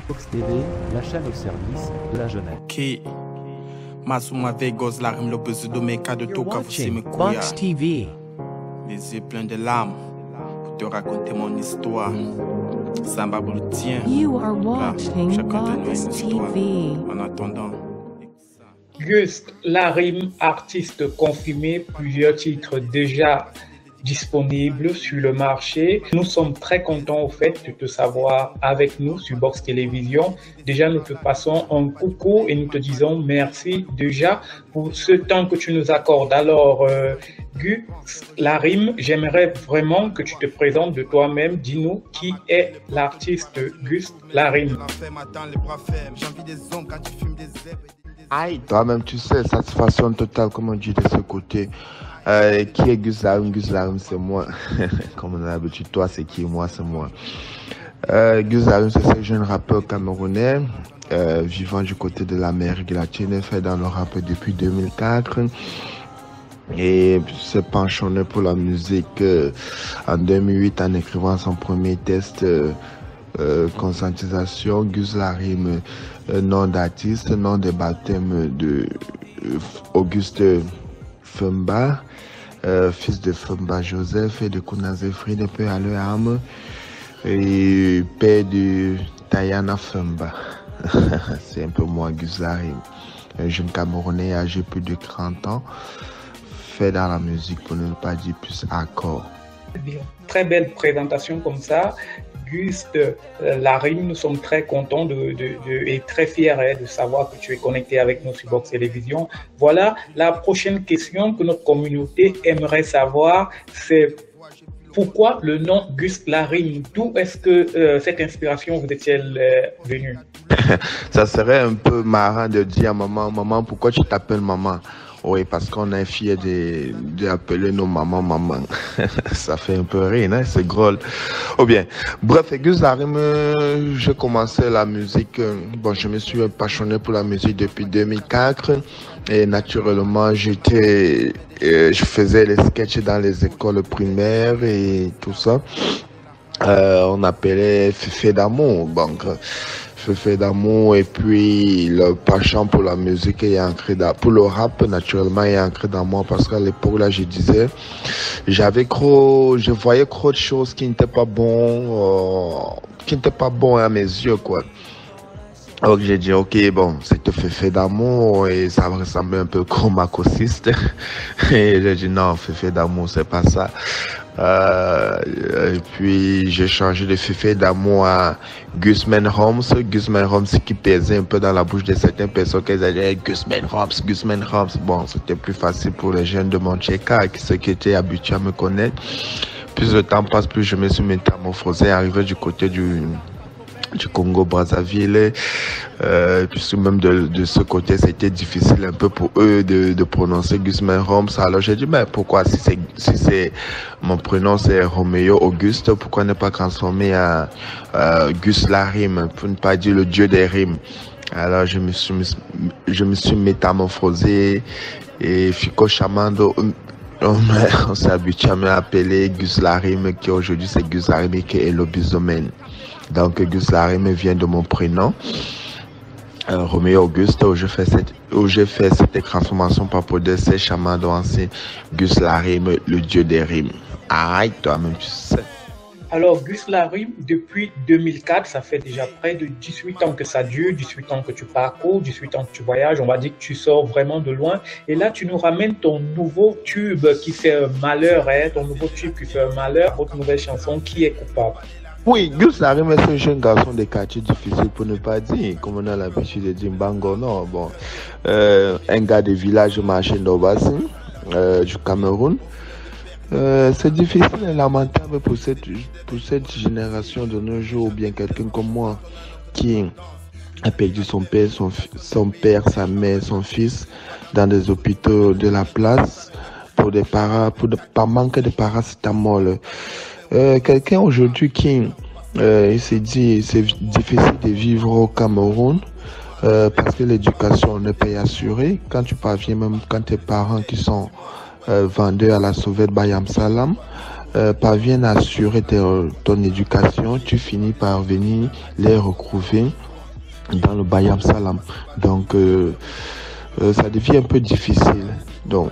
Box TV, la chaîne au service de la jeunesse. Ki Masuma Vegas larim le besoin de mes cas de tout quand vous me Box TV. Les yeux pleins de larmes pour te raconter mon histoire. Samba tien. You are Là, watching chacun de nous a Box une histoire. TV. En attendant. Gus Larim, artiste confirmé, plusieurs titres déjà disponibles sur le marché. Nous sommes très contents au fait de te savoir avec nous sur Box Télévision. Déjà, nous te passons un coucou et nous te disons merci déjà pour ce temps que tu nous accordes. Alors, Gus Larim, j'aimerais vraiment que tu te présentes de toi-même. Dis-nous qui est l'artiste Gus Larim. Aïe, toi-même, tu sais, satisfaction totale, comme on dit de ce côté. Qui est Gus Larim? Gus Larim, c'est moi. Comme on a l'habitude, toi, c'est qui? Moi, c'est moi. Gus Larim, c'est ce jeune rappeur camerounais, vivant du côté de l'Amérique latine, fait dans le rap depuis 2004. Et s'est pensionné pour la musique en 2008 en écrivant son premier test conscientisation. Gus Larim, nom d'artiste, nom de baptême de Auguste Femba, fils de Femba Joseph et de Kounaze Fride, paix à leur âme, et père de Tayana Femba. C'est un peu moi, Gus Larim, un jeune Camerounais âgé plus de 30 ans, fait dans la musique, pour ne pas dire plus hardcore. Très belle présentation comme ça. Gus Larim, nous sommes très contents et très fiers de savoir que tu es connecté avec nous sur Box Télévision. Voilà, la prochaine question que notre communauté aimerait savoir, c'est pourquoi le nom Gus Larim? D'où est-ce que cette inspiration vous est-elle venue? Ça serait un peu marrant de dire à maman, pourquoi tu t'appelles maman? Oui, parce qu'on est fiers d'appeler nos mamans. Ça fait un peu rire, hein? C'est drôle. Ou bien, bref, Gus Larim, j'ai commencé la musique, je me suis passionné pour la musique depuis 2004. Et naturellement, je faisais les sketchs dans les écoles primaires et tout ça. On appelait Féfé d'amour, donc Féfé d'amour, et puis le passion pour la musique est ancré pour le rap naturellement est ancré dans moi, parce qu'à l'époque là je disais je voyais trop de choses qui n'étaient pas bon à mes yeux, quoi. Donc j'ai dit ok, bon, c'était Féfé d'amour et ça me ressemblait un peu comme Chromacociste. Et j'ai dit non, Féfé d'amour c'est pas ça. Et puis j'ai changé de Féfé d'amour à Gusman Holmes. Gusman Holmes qui pesait un peu dans la bouche de certaines personnes, qu'elles allaient Gusman Holmes. Bon, c'était plus facile pour les jeunes de Moncheka, ceux qui étaient habitués à me connaître. Plus le temps passe, plus je me suis métamorphosé, arrivé du côté du Congo Brazzaville, puisque même de ce côté c'était difficile un peu pour eux de prononcer Gusman Holmes. Alors j'ai dit mais pourquoi, si c'est mon prénom c'est Roméo Auguste, pourquoi ne pas transformer à Gus Larim, pour ne pas dire le dieu des rimes. Alors je me suis métamorphosé et Fico Chamando, on s'est habitué à m'appeler Gus Larim, qui aujourd'hui c'est Gus Larim qui est l'obisomène. Donc Gus Larim vient de mon prénom, Roméo Auguste, où j'ai fait cette transformation par Podesse Chamando ancien Gus Larim, le dieu des rimes. Aïe, toi-même tu sais. Alors Gus Larim, depuis 2004, ça fait déjà près de 18 ans que ça dure, 18 ans que tu parcours, 18 ans que tu voyages, on va dire que tu sors vraiment de loin. Et là, tu nous ramènes ton nouveau tube qui fait un malheur, votre nouvelle chanson, Qui est coupable? Oui, Gus Larim est un jeune garçon des quartiers difficiles, pour ne pas dire, comme on a l'habitude de dire Bango, non, bon, un gars des villages marché d'Obassin, du Cameroun. C'est difficile et lamentable pour cette génération de nos jours, ou bien quelqu'un comme moi qui a perdu son père, sa mère, son fils dans des hôpitaux de la place par manque de paracétamol. Quelqu'un aujourd'hui qui il s'est dit c'est difficile de vivre au Cameroun parce que l'éducation n'est pas assurée. Quand tu parviens, même quand tes parents qui sont vendeurs à la sauvette Bayam Salam parviennent à assurer ton éducation, tu finis par venir les retrouver dans le Bayam Salam. Donc, ça devient un peu difficile. Donc,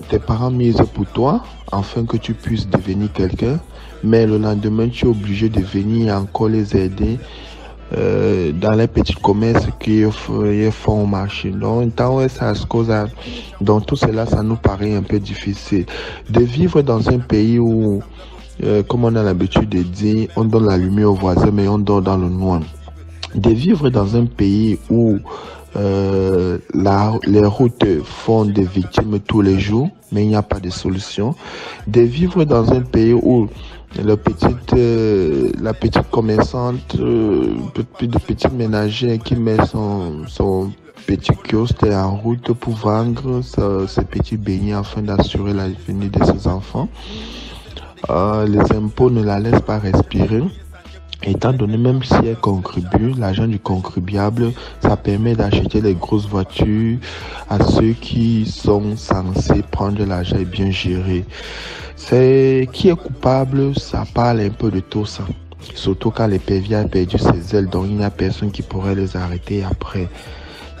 tes parents misent pour toi, afin que tu puisses devenir quelqu'un. Mais le lendemain, tu es obligé de venir encore les aider dans les petits commerces qui font au marché. Donc, donc, tout cela, ça nous paraît un peu difficile. De vivre dans un pays où, comme on a l'habitude de dire, on donne la lumière aux voisins, mais on dort dans le noir. De vivre dans un pays où les routes font des victimes tous les jours, mais il n'y a pas de solution. De vivre dans un pays où la petite commerçante, de petite ménagère qui met son petit kiosque en route pour vendre ses petits beignets afin d'assurer la venue de ses enfants. Les impôts ne la laissent pas respirer. Étant donné, même si elle contribue, l'argent du contribuable, ça permet d'acheter les grosses voitures à ceux qui sont censés prendre l'argent et bien gérer. Qui est coupable, ça parle un peu de tout ça. Surtout quand les PV a perdu ses ailes, donc il n'y a personne qui pourrait les arrêter après.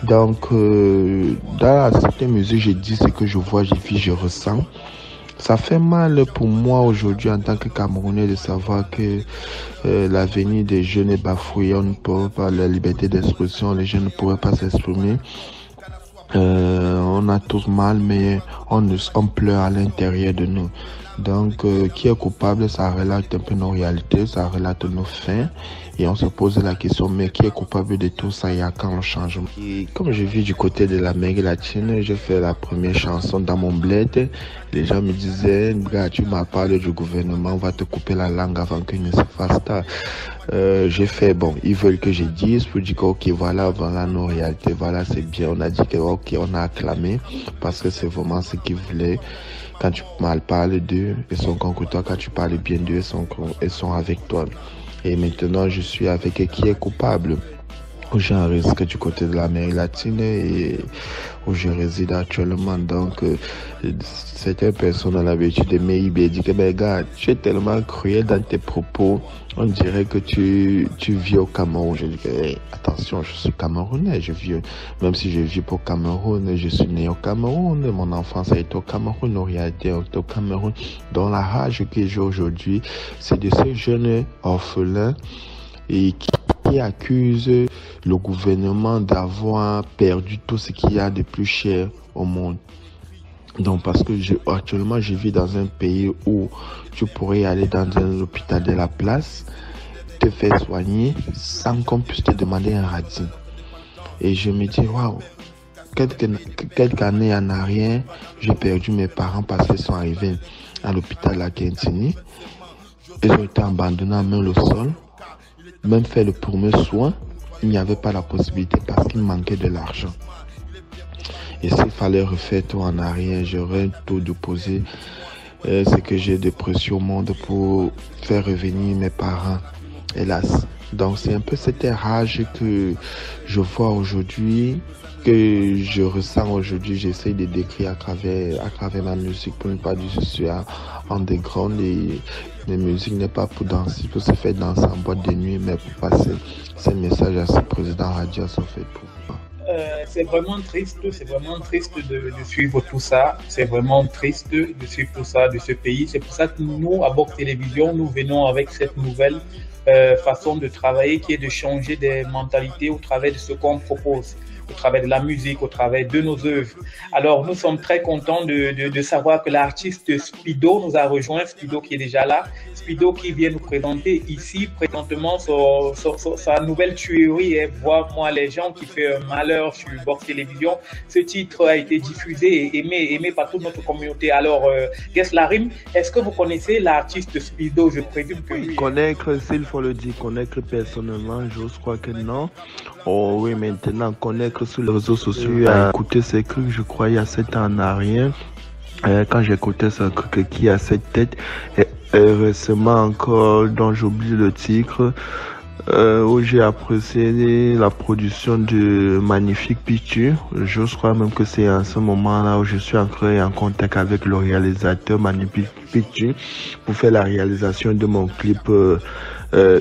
Donc, dans certaines mesures, je dis ce que je vois, je vis, je ressens. Ça fait mal pour moi aujourd'hui en tant que Camerounais de savoir que l'avenir des jeunes est bafoué. On ne peut pas, la liberté d'expression, les jeunes ne pourraient pas s'exprimer. On a tous mal, mais on pleure à l'intérieur de nous. Donc, qui est coupable, ça relate un peu nos réalités, ça relate nos faits. Et on se pose la question, mais qui est coupable de tout ça? Il y a quand le changement? Et comme je vis du côté de l'Amérique latine, j'ai fait la première chanson dans mon bled. Les gens me disaient, gars, tu m'as parlé du gouvernement, on va te couper la langue avant qu'il ne se fasse ça. J'ai fait, bon, ils veulent que je dise, pour dire que, ok, voilà nos réalités, voilà, c'est bien. On a dit que, ok, on a acclamé, parce que c'est vraiment ce qu'ils voulaient. Quand tu mal parles d'eux, ils sont contre toi. Quand tu parles bien d'eux, ils sont avec toi. Et maintenant, je suis avec qui est coupable. Où j'ai un risque du côté de l'Amérique latine et où je réside actuellement. Donc, certaines personnes ont l'habitude de m'aider, dit que, ben, gars, tu es tellement cruel dans tes propos. On dirait que tu vis au Cameroun. Je dis que, hey, attention, je suis Camerounais. Même si je vis pas au Cameroun, je suis né au Cameroun. Mon enfance a été au Cameroun, nos réalités été au Cameroun. Donc, la rage que j'ai aujourd'hui, c'est de ces jeunes orphelins et qui accusent le gouvernement d'avoir perdu tout ce qu'il y a de plus cher au monde. Donc, parce que actuellement, je vis dans un pays où tu pourrais aller dans un hôpital de la place, te faire soigner sans qu'on puisse te demander un radis. Et je me dis, waouh, quelques années en arrière, j'ai perdu mes parents parce qu'ils sont arrivés à l'hôpital à Kentini. Ils ont été abandonnés à même le sol. Même faire le premier soin, il n'y avait pas la possibilité parce qu'il manquait de l'argent. Et s'il fallait refaire tout en arrière, j'aurais tout déposé ce que j'ai de précieux au monde pour faire revenir mes parents, hélas. Donc c'est un peu cette rage que je vois aujourd'hui, que je ressens aujourd'hui. J'essaie de décrire à travers ma musique pour ne pas dire que je suis underground et la musique n'est pas pour danser, pour se faire danser en boîte de nuit, mais pour passer ces messages à ce président radio, ça fait pour moi. C'est vraiment triste de suivre tout ça. C'est vraiment triste de suivre tout ça de ce pays. C'est pour ça que nous, à Box Télévision, nous venons avec cette nouvelle façon de travailler qui est de changer des mentalités au travers de ce qu'on propose, au travers de la musique, au travers de nos œuvres. Alors, nous sommes très contents de savoir que l'artiste Spido nous a rejoint, Spido qui est déjà là, Spido qui vient nous présenter ici présentement sa nouvelle tuerie, et voir moi les gens qui font un malheur sur Box Télévision. Ce titre a été diffusé et aimé par toute notre communauté. Alors, Guess la rime, est-ce que vous connaissez l'artiste Spido? Je présume que oui. Connaître, s'il faut le dire, connaître personnellement, je crois que non. Oh oui, maintenant, connaître sur les réseaux sociaux, écouter ces trucs, je crois, il y a 7 ans en arrière. Quand j'écoutais ce truc qui a cette tête, et récemment encore, dont j'oublie le titre, où j'ai apprécié la production de Magnifique Picture. Je crois même que c'est à ce moment-là où je suis entré en contact avec le réalisateur Magnifique Picture pour faire la réalisation de mon clip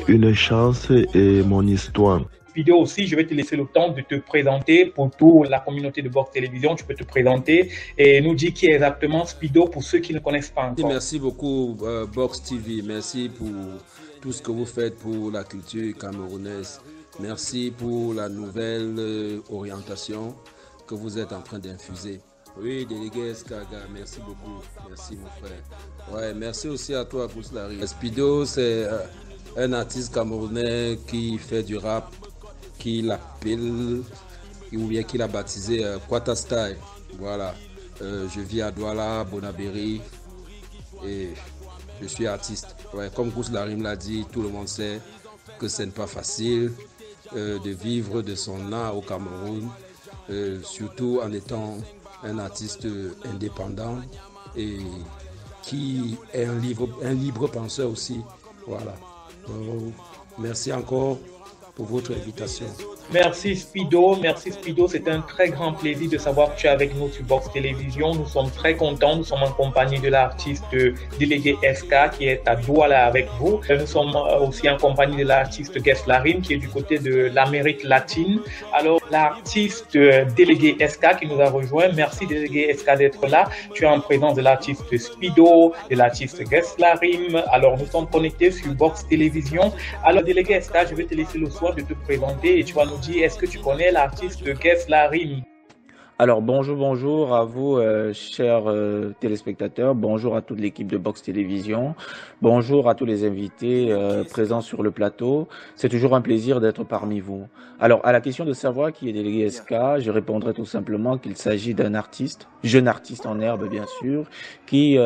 Une chance et mon histoire. Spido aussi, je vais te laisser le temps de te présenter pour toute la communauté de Box Télévision. Tu peux te présenter et nous dire qui est exactement Spido pour ceux qui ne connaissent pas encore. Merci beaucoup Box TV, merci pour tout ce que vous faites pour la culture camerounaise. Merci pour la nouvelle orientation que vous êtes en train d'infuser. Oui, délégué Eskaga, merci beaucoup. Merci mon frère. Ouais, merci aussi à toi, Gous Larim. Spido, c'est un artiste camerounais qui fait du rap, qui l'appelle, ou bien qui l'a baptisé Kwata Style. Voilà. Je vis à Douala, Bonabéry, et je suis artiste. Ouais, comme Gous Larim l'a dit, tout le monde sait que ce n'est pas facile de vivre de son art au Cameroun, surtout en étant un artiste indépendant et qui est un libre penseur aussi. Voilà. Merci encore pour votre invitation. Merci Spido, c'est un très grand plaisir de savoir que tu es avec nous sur Box Télévision. Nous sommes très contents, nous sommes en compagnie de l'artiste délégué SK qui est à Douala avec vous. Nous sommes aussi en compagnie de l'artiste Guess Larim qui est du côté de l'Amérique latine. Alors l'artiste délégué SK qui nous a rejoint, merci délégué SK d'être là. Tu es en présence de l'artiste Spido, de l'artiste Guess Larim. Alors nous sommes connectés sur Box Télévision. Alors délégué SK, je vais te laisser le soin de te présenter et tu vas nous dire, est-ce que tu connais l'artiste Guess Larim? Alors bonjour à vous chers téléspectateurs, bonjour à toute l'équipe de Box Télévision, bonjour à tous les invités présents sur le plateau. C'est toujours un plaisir d'être parmi vous. Alors à la question de savoir qui est délégué SK, je répondrai tout simplement qu'il s'agit d'un artiste, jeune artiste en herbe bien sûr, qui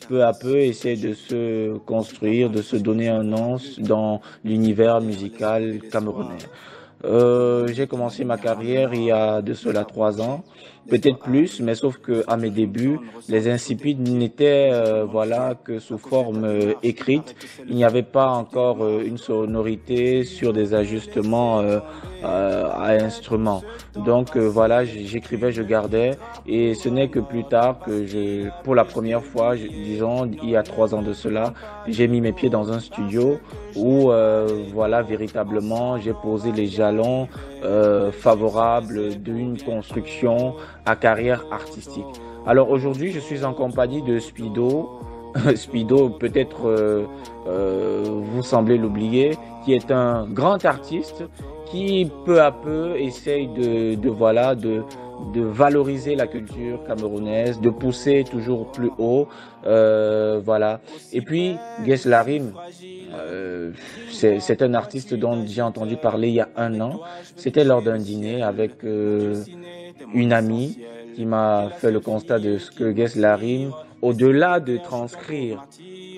peu à peu essaie de se construire, de se donner un nom dans l'univers musical camerounais. J'ai commencé ma carrière il y a de cela 3 ans, peut-être plus, mais sauf que à mes débuts, les Insipides n'étaient voilà que sous forme écrite. Il n'y avait pas encore une sonorité sur des ajustements à instruments. Donc voilà, j'écrivais, je gardais, et ce n'est que plus tard que pour la première fois, disons il y a 3 ans de cela, j'ai mis mes pieds dans un studio où voilà véritablement j'ai posé les jalons favorables d'une construction à carrière artistique. Alors aujourd'hui, je suis en compagnie de Spido. Spido, peut-être vous semblez l'oublier, qui est un grand artiste qui peu à peu essaye de valoriser la culture camerounaise, de pousser toujours plus haut, voilà. Et puis Guess Larim, c'est un artiste dont j'ai entendu parler il y a 1 an. C'était lors d'un dîner avec une amie qui m'a fait le constat de ce que Guess Larim, au-delà de transcrire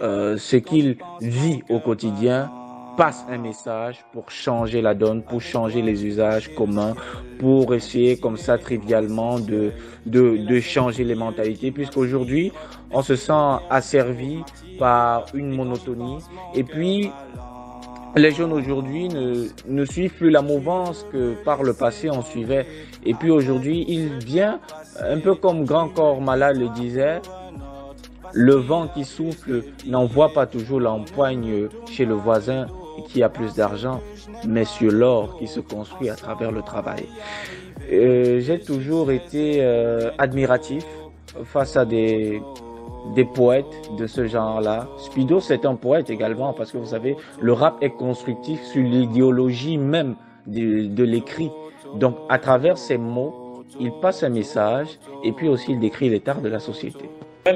ce qu'il vit au quotidien, passe un message pour changer la donne, pour changer les usages communs, pour essayer comme ça trivialement de changer les mentalités, puisqu'aujourd'hui on se sent asservi par une monotonie, et puis les jeunes aujourd'hui ne suivent plus la mouvance que par le passé on suivait. Et puis aujourd'hui il vient, un peu comme Grand Corps Malade le disait, le vent qui souffle n'envoie pas toujours l'empoigne chez le voisin qui a plus d'argent, mais sur l'or qui se construit à travers le travail. J'ai toujours été admiratif face à des poètes de ce genre-là. Spido, c'est un poète également, parce que vous savez, le rap est constructif sur l'idéologie même de l'écrit. Donc, à travers ces mots, il passe un message et puis aussi il décrit l'état de la société.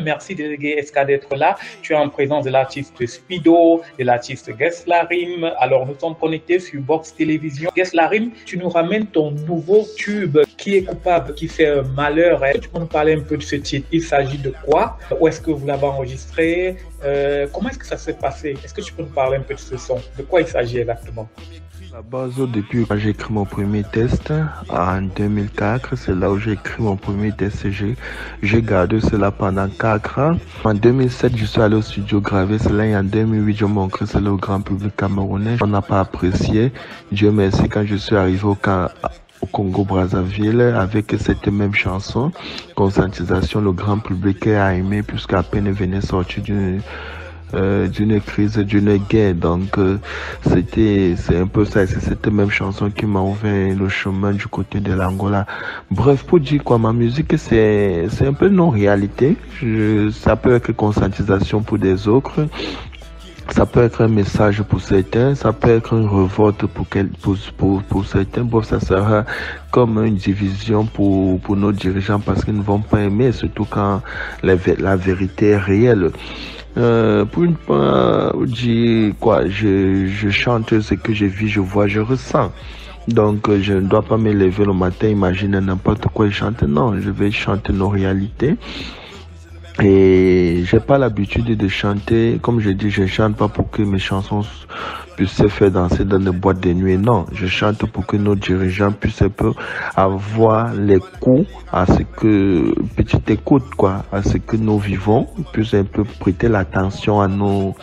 Merci délégué SK d'être là. Tu es en présence de l'artiste Spido, de l'artiste Guess Larim. Alors nous sommes connectés sur Box Télévision. Guess Larim, tu nous ramènes ton nouveau tube Qui est coupable, qui fait un malheur. Tu peux nous parler un peu de ce titre? Il s'agit de quoi? Où est-ce que vous l'avez enregistré? Comment est-ce que ça s'est passé? Est-ce que tu peux nous parler un peu de ce son? De quoi il s'agit exactement? À la base, au début, quand j'ai écrit mon premier test en 2004, c'est là où j'ai écrit mon premier test. J'ai gardé cela pendant 4 ans. En 2007, je suis allé au studio graver cela, et en 2008, je montré cela au grand public camerounais. On n'a pas apprécié. Dieu merci, quand je suis arrivé au Congo-Brazzaville avec cette même chanson, Conscientisation, le grand public a aimé, puisqu'à peine venait sortir d'une crise, d'une guerre. Donc c'est un peu ça, c'est cette même chanson qui m'a ouvert le chemin du côté de l'Angola. Bref, pour dire quoi, ma musique c'est un peu non-réalité. Ça peut être conscientisation pour des autres. Ça peut être un message pour certains, ça peut être une révolte pour certains. Bon, ça sera comme une division pour nos dirigeants parce qu'ils ne vont pas aimer, surtout quand la vérité est réelle. Pour une part, dire quoi, je chante ce que je vis, je vois, je ressens. Donc, je ne dois pas me lever le matin, imaginer n'importe quoi et chanter. Non, je vais chanter nos réalités. Et j'ai pas l'habitude de chanter, comme je dis, je chante pas pour que mes chansons puissent se faire danser dans des boîtes de nuit. Non, je chante pour que nos dirigeants puissent un peu avoir les coups à ce que, petite écoute quoi, à ce que nous vivons, puissent un peu prêter l'attention à nos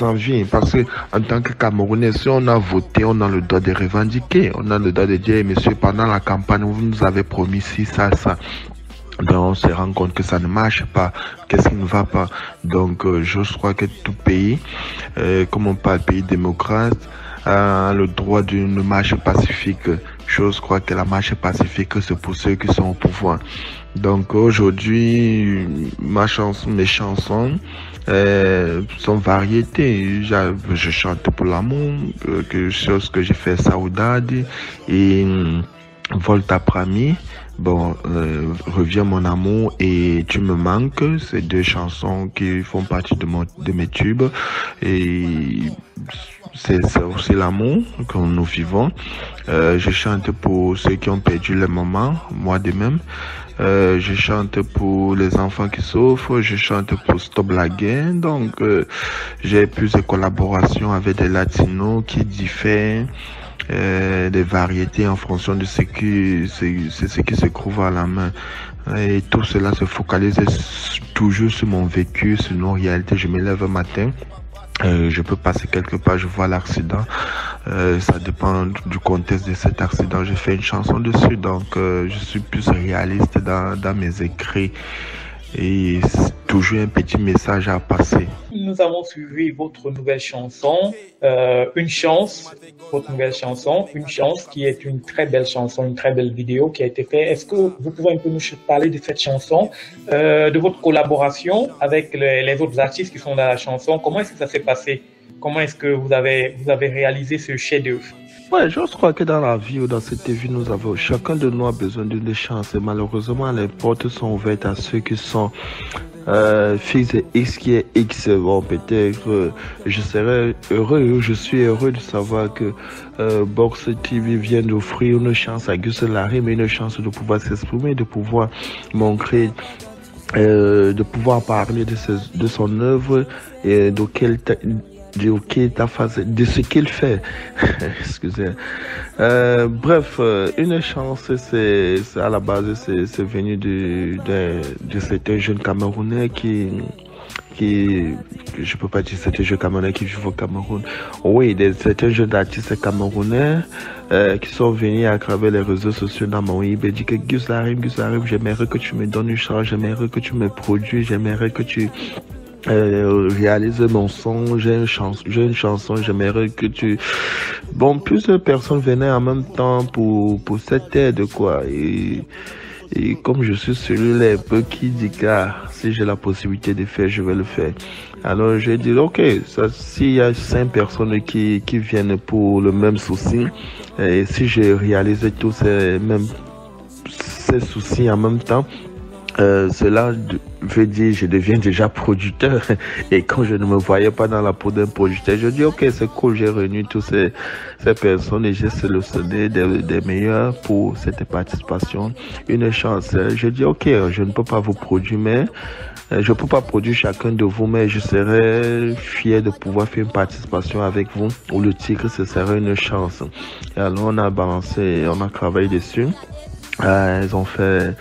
envies, parce que en tant que Camerounais, si on a voté, on a le droit de revendiquer, on a le droit de dire, monsieur, pendant la campagne, vous nous avez promis ci, ça. Donc on se rend compte que ça ne marche pas, qu'est-ce qui ne va pas. Donc je crois que tout pays, comme on parle pays démocrate, a le droit d'une marche pacifique. Je crois que la marche pacifique, c'est pour ceux qui sont au pouvoir. Donc aujourd'hui, mes chansons sont variétés. Je chante pour l'amour, quelque chose que j'ai fait Saoudade et Volta Prami. Bon, Reviens mon amour et Tu me manques, c'est deux chansons qui font partie de mes tubes et c'est aussi l'amour que nous vivons. Je chante pour ceux qui ont perdu les mamans, moi de même. Je chante pour les enfants qui souffrent, je chante pour Stop la guerre. Donc, j'ai plusieurs collaborations avec des latinos qui diffèrent. Des variétés en fonction de ce qui se trouve à la main. Et tout cela se focalise toujours sur mon vécu, sur nos réalités. Je me lève un matin, je peux passer quelque part, je vois l'accident. Ça dépend du contexte de cet accident. Je fais une chanson dessus, donc je suis plus réaliste dans mes écrits. Et c'est toujours un petit message à passer. Nous avons suivi votre nouvelle chanson, Une chance, votre nouvelle chanson, Une chance, qui est une très belle chanson, une très belle vidéo qui a été faite. Est-ce que vous pouvez un peu nous parler de cette chanson, de votre collaboration avec les autres artistes qui sont dans la chanson? Comment est-ce que ça s'est passé? Comment est-ce que vous avez réalisé ce chef-d'œuvre? Ouais, je crois que dans la vie ou dans cette vie, chacun de nous a besoin d'une chance. Et malheureusement, les portes sont ouvertes à ceux qui sont fils de X qui est X. Bon, peut-être, je serais heureux, je suis heureux de savoir que Box TV vient d'offrir une chance à Gus Larim, une chance de pouvoir s'exprimer, de pouvoir montrer, de pouvoir parler de son œuvre et de ce qu'il fait. Excusez. Bref, une chance, c'est à la base, c'est venu de certains jeunes Camerounais qui je peux pas dire certains jeunes Camerounais qui vivent au Cameroun. Oui, certains jeunes artistes camerounais qui sont venus à travers les réseaux sociaux dans mon web et dit que Gus Larim, j'aimerais que tu me donnes une chance, j'aimerais que tu me produis, j'aimerais que tu réaliser mon son, j'ai une chanson, j'aimerais que tu... Bon, plusieurs personnes venaient en même temps pour cette aide, quoi. Et comme je suis celui-là un peu qui dit que si j'ai la possibilité de faire, je vais le faire. Alors j'ai dit, ok, s'il y a 5 personnes qui viennent pour le même souci, et si je réalise tous ces soucis en même temps, cela veut dire je deviens déjà producteur. Et quand je ne me voyais pas dans la peau d'un producteur, je dis ok, c'est cool, j'ai réuni toutes ces personnes et j'ai sélectionné des meilleurs pour cette participation. Une chance. Je dis ok, je ne peux pas vous produire, mais je peux pas produire chacun de vous, mais je serais fier de pouvoir faire une participation avec vous, où le titre ce serait Une chance. Et alors on a balancé, on a travaillé dessus. Ils ont fait,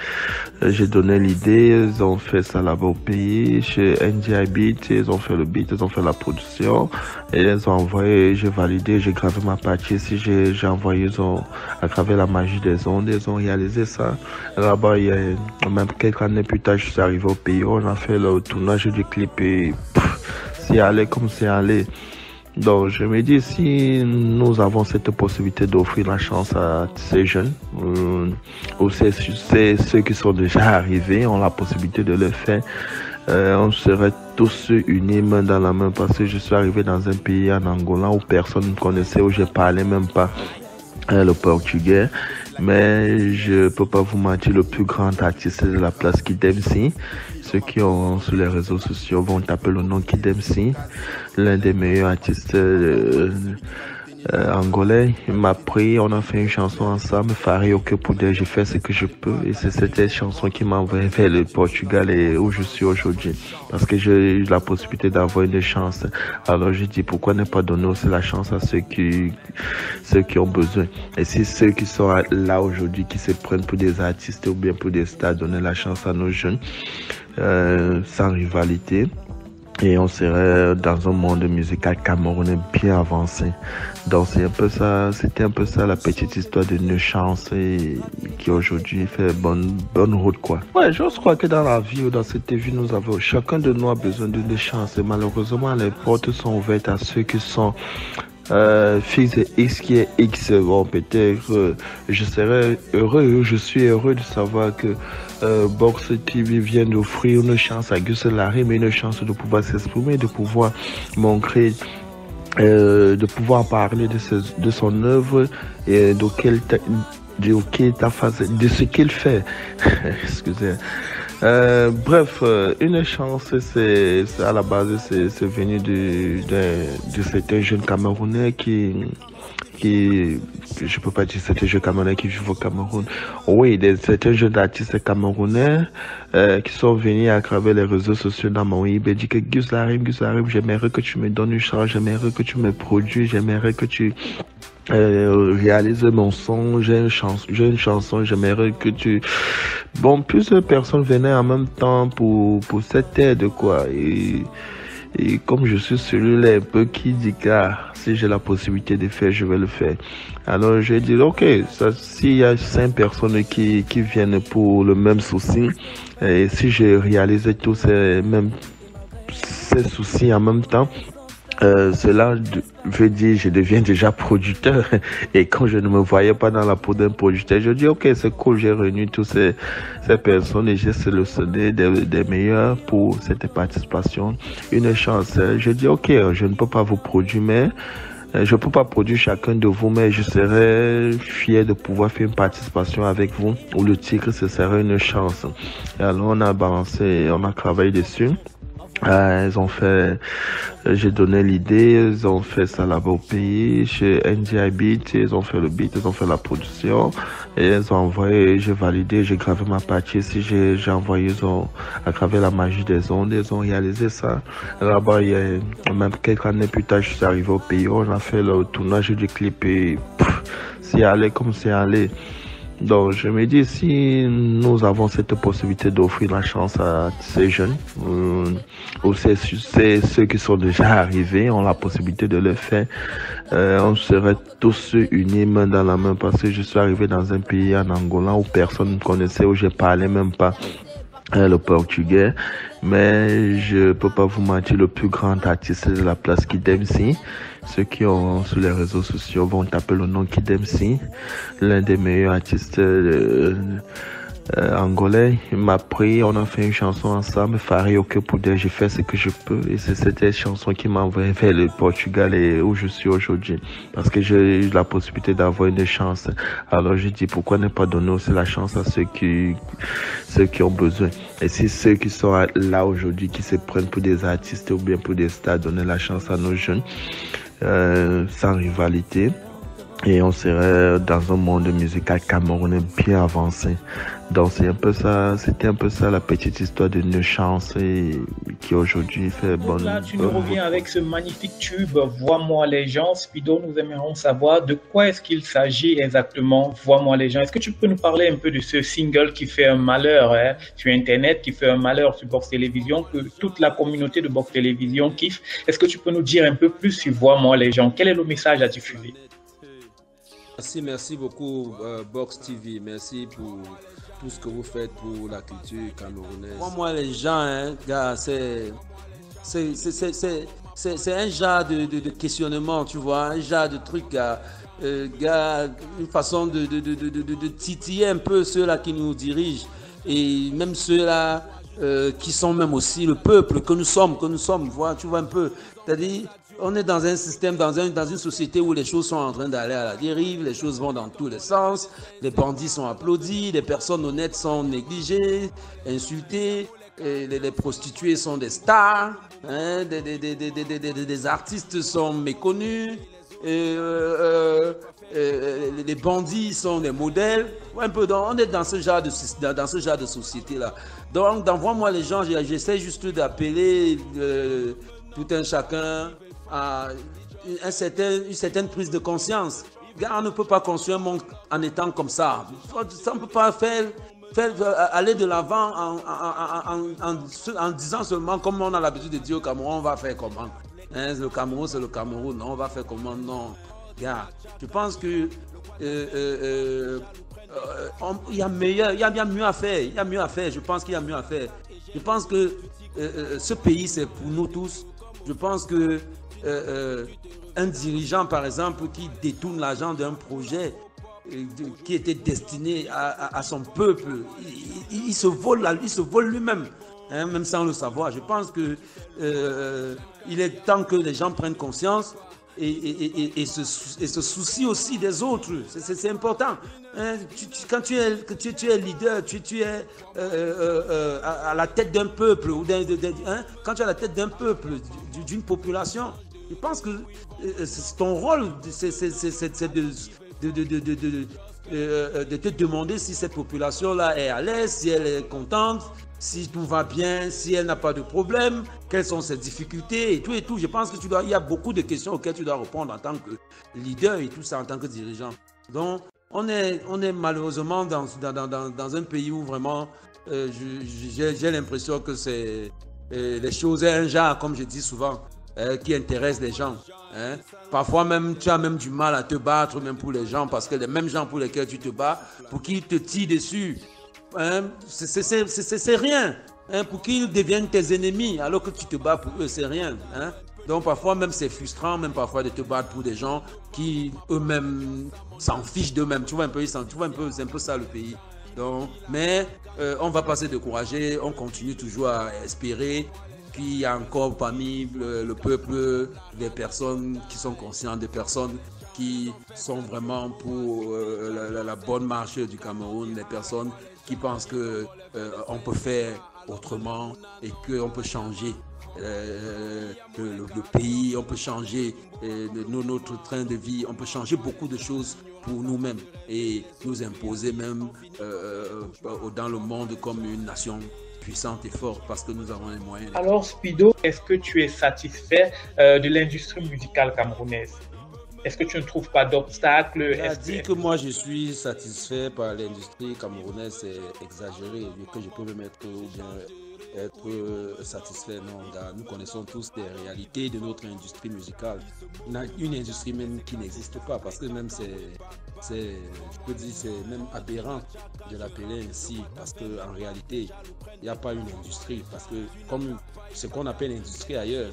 j'ai donné l'idée, ils ont fait ça là-bas au pays, chez NDI Beat, ils ont fait le beat, ils ont fait la production, et ils ont envoyé, j'ai validé, j'ai gravé ma partie ici, j'ai envoyé, ils ont aggravé la magie des ondes, ils ont réalisé ça. Là-bas, il y a même quelques années plus tard, je suis arrivé au pays, on a fait le tournage du clip et c'est allé comme c'est allé. Donc, je me dis, si nous avons cette possibilité d'offrir la chance à ces jeunes, ou c'est ceux qui sont déjà arrivés, ont la possibilité de le faire, on serait tous unis main dans la main, parce que je suis arrivé dans un pays, en Angola, où personne ne me connaissait, où je parlais même pas le portugais. Mais je peux pas vous mentir, le plus grand artiste de la place, Kid MC. Ceux qui ont sur les réseaux sociaux vont taper le nom Kid MC, l'un des meilleurs artistes angolais. Il m'a pris, on a fait une chanson ensemble, Faré au que poudre, j'ai fait ce que je peux, et c'est cette chanson qui m'a envoyé vers le Portugal et où je suis aujourd'hui, parce que j'ai eu la possibilité d'avoir une chance. Alors je dis, pourquoi ne pas donner aussi la chance à ceux qui ont besoin. Et si ceux qui sont là aujourd'hui, qui se prennent pour des artistes ou bien pour des stars, donner la chance à nos jeunes, sans rivalité. Et on serait dans un monde musical camerounais bien avancé. Donc c'est un peu ça, c'était un peu ça la petite histoire d'une chance et qui aujourd'hui fait bonne route quoi. Ouais, je crois que dans la vie ou dans cette vie, chacun de nous a besoin d'une chance et malheureusement les portes sont ouvertes à ceux qui sont fils et X qui est X. Bon, peut-être je suis heureux de savoir que Box TV vient d'offrir une chance à Gus Larim, une chance de pouvoir s'exprimer, de pouvoir montrer, de pouvoir parler de son œuvre et de ce qu'il fait. Excusez. Bref, une chance, c'est à la base, c'est venu de certains jeunes Camerounais qui je peux pas dire certains jeunes Camerounais qui vivent au Cameroun. Oui, certains jeunes artistes camerounais qui sont venus à travers les réseaux sociaux dans mon IB, dit que Gus Larim, j'aimerais que tu me donnes une chance, j'aimerais que tu me produis, j'aimerais que tu réalises mon son, j'ai une chanson, j'aimerais que tu... Bon, plusieurs personnes venaient en même temps pour cette aide, quoi. Et comme je suis celui-là un peu qui dit que si j'ai la possibilité de faire, je vais le faire. Alors j'ai dit ok, s'il y a 5 personnes qui viennent pour le même souci, et si je réalise tous ces soucis en même temps, cela veut dire je deviens déjà producteur. Et quand je ne me voyais pas dans la peau d'un producteur, je dis ok, c'est cool, j'ai réuni toutes ces personnes et j'ai sélectionné des meilleurs pour cette participation. Une chance, je dis ok, je ne peux pas vous produire, mais je peux pas produire chacun de vous, mais je serais fier de pouvoir faire une participation avec vous, où le titre ce serait une chance. Et alors on a balancé, on a travaillé dessus. Ils ont fait, j'ai donné l'idée, ils ont fait ça là-bas au pays, chez NDI Beat, ils ont fait le beat, ils ont fait la production, et ils ont envoyé, j'ai validé, j'ai gravé ma partie ici, j'ai envoyé, ils ont aggravé la magie des ondes, ils ont réalisé ça. Là-bas, il y a même quelques années plus tard, je suis arrivé au pays, on a fait le tournage du clip et c'est allé comme c'est allé. Donc je me dis, si nous avons cette possibilité d'offrir la chance à ces jeunes, ou c'est ceux qui sont déjà arrivés, ont la possibilité de le faire, on serait tous unis main dans la main, parce que je suis arrivé dans un pays, en Angola, où personne ne me connaissait, où je parlais même pas le portugais. Mais je peux pas vous mentir, le plus grand artiste de la place, Kid MC. Ceux qui ont sur les réseaux sociaux vont taper le nom Kid MC, l'un des meilleurs artistes angolais. Il m'a pris, on a fait une chanson ensemble, Faré au que poudre, j'ai fait ce que je peux, et c'est cette chanson qui m'a envoyé vers le Portugal et où je suis aujourd'hui, parce que j'ai eu la possibilité d'avoir une chance. Alors je dis, pourquoi ne pas donner aussi la chance à ceux qui ont besoin. Et si ceux qui sont là aujourd'hui, qui se prennent pour des artistes ou bien pour des stars, donner la chance à nos jeunes, sans rivalité. et on serait dans un monde musical camerounais bien avancé. Donc c'est un peu ça, c'était un peu ça la petite histoire de Une Chance et qui aujourd'hui fait Donc là, tu nous reviens avec ce magnifique tube Vois-moi les gens. Spido, nous aimerions savoir de quoi est-ce qu'il s'agit exactement, Vois-moi les gens. Est-ce que tu peux nous parler un peu de ce single qui fait un malheur sur Internet, qui fait un malheur sur Box Télévision, que toute la communauté de Box Télévision kiffe? Est-ce que tu peux nous dire un peu plus sur Vois-moi les gens? Quel est le message à diffuser? Merci beaucoup Box TV, merci pour tout ce que vous faites pour la culture camerounaise. Moi les gens, hein, gars, c'est un genre de questionnement, tu vois, un genre de truc, gars, une façon de titiller un peu ceux-là qui nous dirigent et même ceux-là qui sont même aussi le peuple que nous sommes, voilà, tu vois un peu, c'est-à-dire on est dans un système, dans une société où les choses sont en train d'aller à la dérive, les choses vont dans tous les sens, les bandits sont applaudis, les personnes honnêtes sont négligées, insultées, et les prostituées sont des stars, hein, des artistes sont méconnus, et, les bandits sont des modèles. Un peu, donc, on est dans ce genre de société-là. Donc, Vois-moi les gens, j'essaie juste d'appeler tout un chacun à une certaine prise de conscience. On ne peut pas construire un monde en étant comme ça. On ne peut pas aller de l'avant en disant seulement, comme on a l'habitude de dire au Cameroun, on va faire comment, hein, le Cameroun, c'est le Cameroun, non, on va faire comment, non. Gars, je pense que il y a mieux à faire, je pense qu'il y a mieux à faire. Je pense que ce pays, c'est pour nous tous. Je pense que un dirigeant, par exemple, qui détourne l'argent d'un projet qui était destiné à son peuple, il se vole lui-même, hein, même sans le savoir. Je pense que il est temps que les gens prennent conscience et se soucient aussi des autres. C'est important. Hein, quand tu es leader, tu es à la tête d'un peuple, ou hein, quand tu es à la tête d'un peuple, d'une population, je pense que ton rôle, c'est de te demander si cette population-là est à l'aise, si elle est contente, si tout va bien, si elle n'a pas de problème, quelles sont ses difficultés et tout. Je pense que il y a beaucoup de questions auxquelles tu dois répondre en tant que leader et tout ça en tant que dirigeant. Donc, on est malheureusement dans un pays où vraiment, j'ai l'impression que c'est les choses, un genre, comme je dis souvent, qui intéresse les gens. Hein. Parfois même, tu as même du mal à te battre, même pour les gens, parce que les mêmes gens pour lesquels tu te bats, pour qu'ils te tirent dessus, hein, c'est rien. Hein, pour qu'ils deviennent tes ennemis, alors que tu te bats pour eux, c'est rien. Hein. Donc parfois même c'est frustrant, même parfois de te battre pour des gens qui eux-mêmes s'en fichent d'eux-mêmes. Tu vois un peu, c'est un peu ça le pays. Donc, mais on ne va pas se décourager, on continue toujours à espérer qu'il y a encore parmi le peuple des personnes qui sont conscientes, des personnes qui sont vraiment pour la bonne marche du Cameroun, des personnes qui pensent qu'on peut faire autrement et qu'on peut changer le pays, on peut changer notre train de vie, on peut changer beaucoup de choses pour nous-mêmes et nous imposer même dans le monde comme une nation puissante et forte parce que nous avons les moyens. Alors Spido, est-ce que tu es satisfait de l'industrie musicale camerounaise? Est-ce que tu ne trouves pas d'obstacles? Dire que moi je suis satisfait par l'industrie camerounaise, c'est exagéré, que je peux me mettre ou bien être satisfait. Non, gars, nous connaissons tous les réalités de notre industrie musicale. Une industrie même qui n'existe pas, parce que même je peux dire, c'est même aberrant de l'appeler ainsi, parce qu'en réalité, il n'y a pas une industrie, parce que comme ce qu'on appelle industrie ailleurs,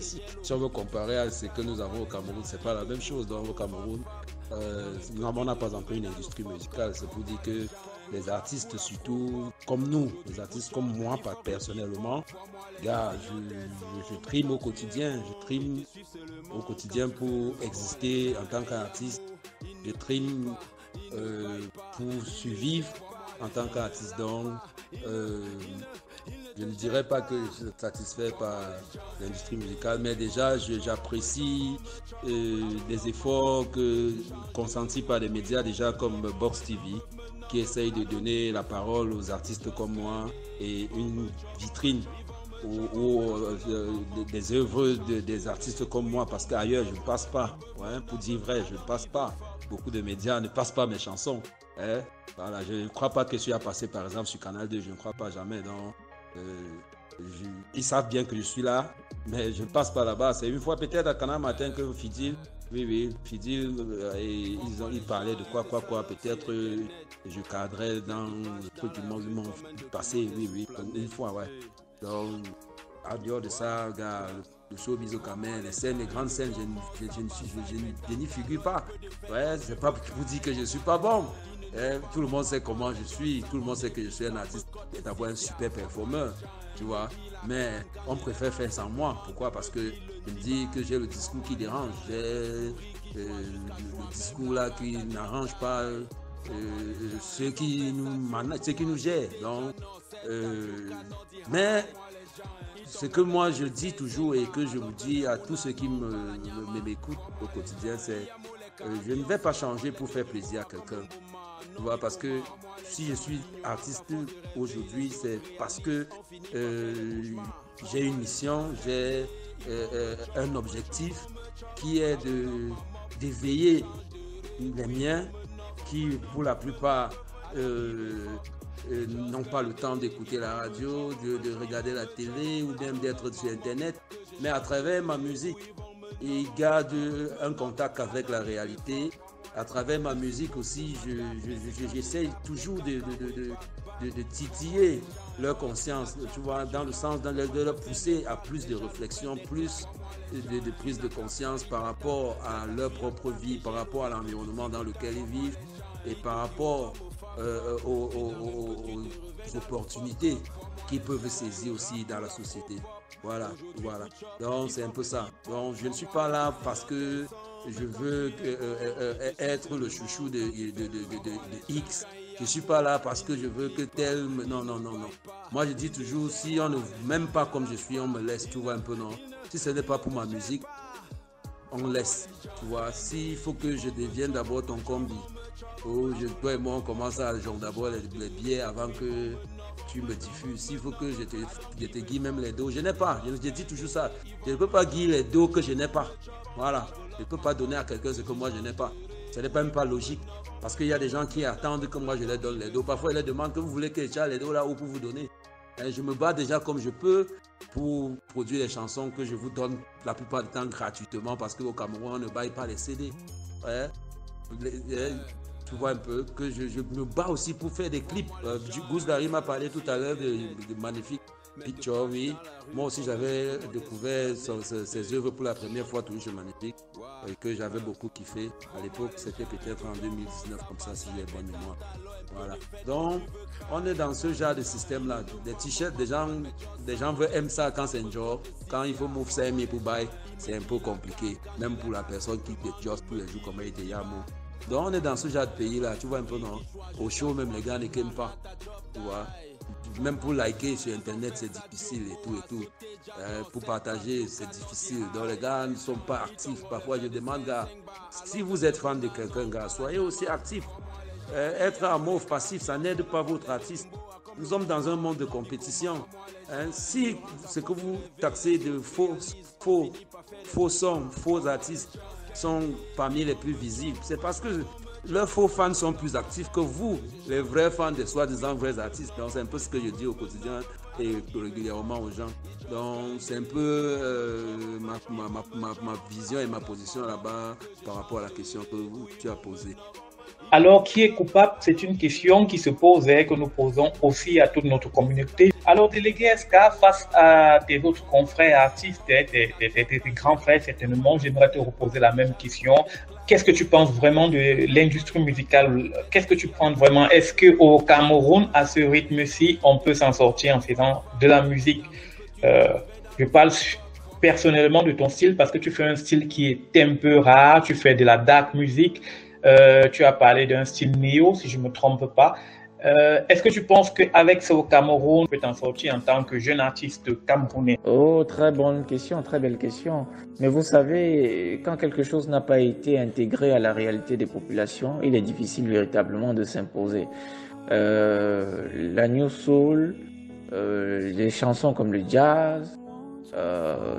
si on veut comparer à ce que nous avons au Cameroun, c'est pas la même chose. Donc au Cameroun, on n'a pas encore une industrie musicale. C'est pour dire que les artistes, surtout comme nous, les artistes comme moi personnellement, gars, je trime au quotidien. Je trime au quotidien pour exister en tant qu'artiste. Je trime pour survivre en tant qu'artiste. Donc, je ne dirais pas que je suis satisfait par l'industrie musicale, mais déjà j'apprécie les efforts consentis par les médias déjà comme Box TV, qui essayent de donner la parole aux artistes comme moi et une vitrine des œuvres des artistes comme moi, parce qu'ailleurs je ne passe pas, ouais, pour dire vrai, je ne passe pas. Beaucoup de médias ne passent pas mes chansons. Hein? Voilà, je ne crois pas que je suis passé par exemple sur Canal 2, je ne crois pas jamais. Donc, ils savent bien que je suis là, mais je ne passe pas là-bas. C'est une fois peut-être à Canal Matin que Fidil, Fidil, ils parlaient de quoi, peut-être je cadrais dans le truc du monde passé, une fois, ouais. Donc, en dehors de ça, gars, le showbiz au Cameroun, les grandes scènes, je n'y figure pas. Ouais, c'est pas pour vous dire que je ne suis pas bon. Tout le monde sait comment je suis, tout le monde sait que je suis un artiste et d'avoir un super performeur, tu vois. Mais on préfère faire sans moi. Pourquoi? Parce que je me dis que j'ai le discours qui dérange, j'ai le discours là qui n'arrange pas ceux qui nous gèrent. Donc, mais ce que moi je dis toujours et que je vous dis à tous ceux qui m'écoutent au quotidien, c'est je ne vais pas changer pour faire plaisir à quelqu'un. Tu vois, parce que si je suis artiste aujourd'hui, c'est parce que j'ai une mission, j'ai un objectif qui est d'éveiller les miens qui, pour la plupart, n'ont pas le temps d'écouter la radio, de regarder la télé ou même d'être sur Internet, mais à travers ma musique, ils gardent un contact avec la réalité. À travers ma musique aussi, j'essaie toujours de titiller leur conscience, tu vois, dans le sens de leur pousser à plus de réflexion, plus de prise de conscience par rapport à leur propre vie, par rapport à l'environnement dans lequel ils vivent et par rapport aux opportunités qu'ils peuvent saisir aussi dans la société. Voilà. Donc c'est un peu ça. Donc je ne suis pas là parce que je veux être le chouchou de X. Je ne suis pas là parce que je veux que tel... Non. Moi je dis toujours, si on ne m'aime pas comme je suis, on me laisse, tu vois un peu, non. Si ce n'est pas pour ma musique, on laisse, tu vois. S'il faut que je devienne d'abord ton combi, toi et moi on commence à genre d'abord les billets avant que tu me diffuses. S'il faut que je te guide même les dos, je n'ai pas. Je dis toujours ça. Je ne peux pas guider les dos que je n'ai pas. Voilà. Je ne peux pas donner à quelqu'un ce que moi je n'ai pas. Ce n'est même pas logique. Parce qu'il y a des gens qui attendent que moi je leur donne les dos. Parfois ils leur demandent que vous voulez que j'ai les dos là ou pour vous donner. Et je me bats déjà comme je peux pour produire les chansons que je vous donne la plupart du temps gratuitement parce qu'au Cameroun on ne baille pas les CD. Ouais. Tu vois un peu que je me bats aussi pour faire des clips. Goose Larry m'a parlé tout à l'heure de magnifiques pictures, oui. Moi aussi j'avais découvert ses œuvres pour la première fois, toujours chez Magnifique, et que j'avais beaucoup kiffé. À l'époque c'était peut-être en 2019 comme ça si j'ai bonne mémoire. Voilà. Donc on est dans ce genre de système là. Des t-shirts, des gens aiment ça quand c'est un job. Quand il faut move 5 000 pour buy, c'est un peu compliqué. Même pour la personne qui te job tous les jours comme il était Yamo. Donc on est dans ce genre de pays là, tu vois un peu, non? Au show même les gars ne qu'aiment pas, tu vois. Même pour liker sur internet c'est difficile et tout. Pour partager c'est difficile. Donc les gars ne sont pas actifs. Parfois je demande, gars, si vous êtes fan de quelqu'un, gars, soyez aussi actif. Être amorphe passif, ça n'aide pas votre artiste. Nous sommes dans un monde de compétition. Si ce que vous taxez de faux sons, faux artistes sont parmi les plus visibles, c'est parce que leurs faux fans sont plus actifs que vous, les vrais fans des soi-disant vrais artistes. Donc c'est un peu ce que je dis au quotidien et régulièrement aux gens. Donc c'est un peu ma vision et ma position là-bas par rapport à la question que tu as posée. Alors, qui est coupable? C'est une question qui se pose et que nous posons aussi à toute notre communauté. Alors, délégué SK, face à tes autres confrères artistes, tes grands frères certainement, j'aimerais te reposer la même question. Qu'est-ce que tu penses vraiment de l'industrie musicale? Qu'est-ce que tu penses vraiment? Est-ce qu'au Cameroun, à ce rythme-ci, on peut s'en sortir en faisant de la musique? Je parle personnellement de ton style parce que tu fais un style qui est un peu rare, tu fais de la dark music. Tu as parlé d'un style néo, si je ne me trompe pas. Est-ce que tu penses qu'avec ça au Cameroun, tu peux t'en sortir en tant que jeune artiste camerounais? Oh, très bonne question, très belle question. Mais vous savez, quand quelque chose n'a pas été intégré à la réalité des populations, il est difficile véritablement de s'imposer. La New Soul, les chansons comme le jazz,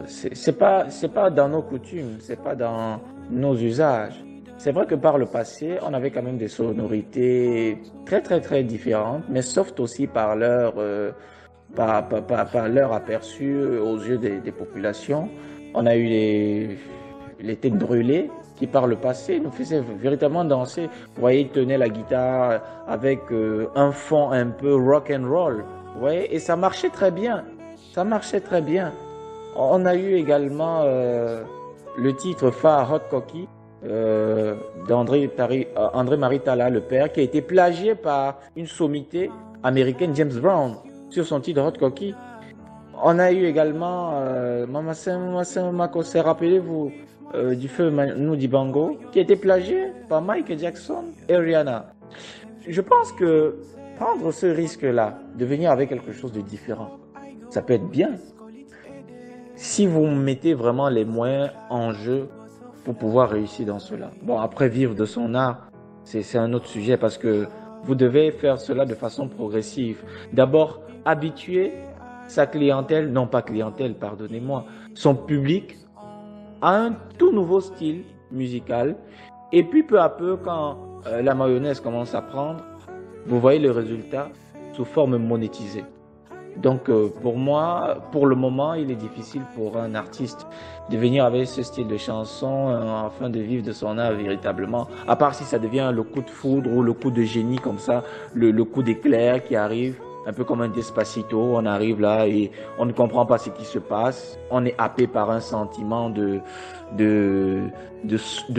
c'est pas dans nos coutumes, c'est pas dans nos usages. C'est vrai que par le passé, on avait quand même des sonorités très très très différentes, mais soft aussi par par leur aperçu aux yeux des populations. On a eu les têtes brûlées qui par le passé nous faisaient véritablement danser. Vous voyez, ils tenaient la guitare avec un fond un peu rock and roll. Vous voyez, et ça marchait très bien. Ça marchait très bien. On a eu également le titre Far Hot Cocky d'André-Marie Talla, le père, qui a été plagié par une sommité américaine, James Brown, sur son titre Hot Cocky. On a eu également Mama Makose, rappelez-vous, du feu Manu Dibango, qui a été plagié par Michael Jackson et Rihanna. Je pense que prendre ce risque-là, de venir avec quelque chose de différent, ça peut être bien. Si vous mettez vraiment les moyens en jeu pour pouvoir réussir dans cela. Bon, après, vivre de son art, c'est un autre sujet parce que vous devez faire cela de façon progressive. D'abord, habituer sa clientèle, non pas clientèle, pardonnez-moi, son public à un tout nouveau style musical. Et puis, peu à peu, quand la mayonnaise commence à prendre, vous voyez le résultat sous forme monétisée. Donc, pour moi, pour le moment, il est difficile pour un artiste de venir avec ce style de chanson afin de vivre de son art véritablement. À part si ça devient le coup de foudre ou le coup de génie comme ça, le coup d'éclair qui arrive, un peu comme un Despacito. On arrive là et on ne comprend pas ce qui se passe. On est happé par un sentiment de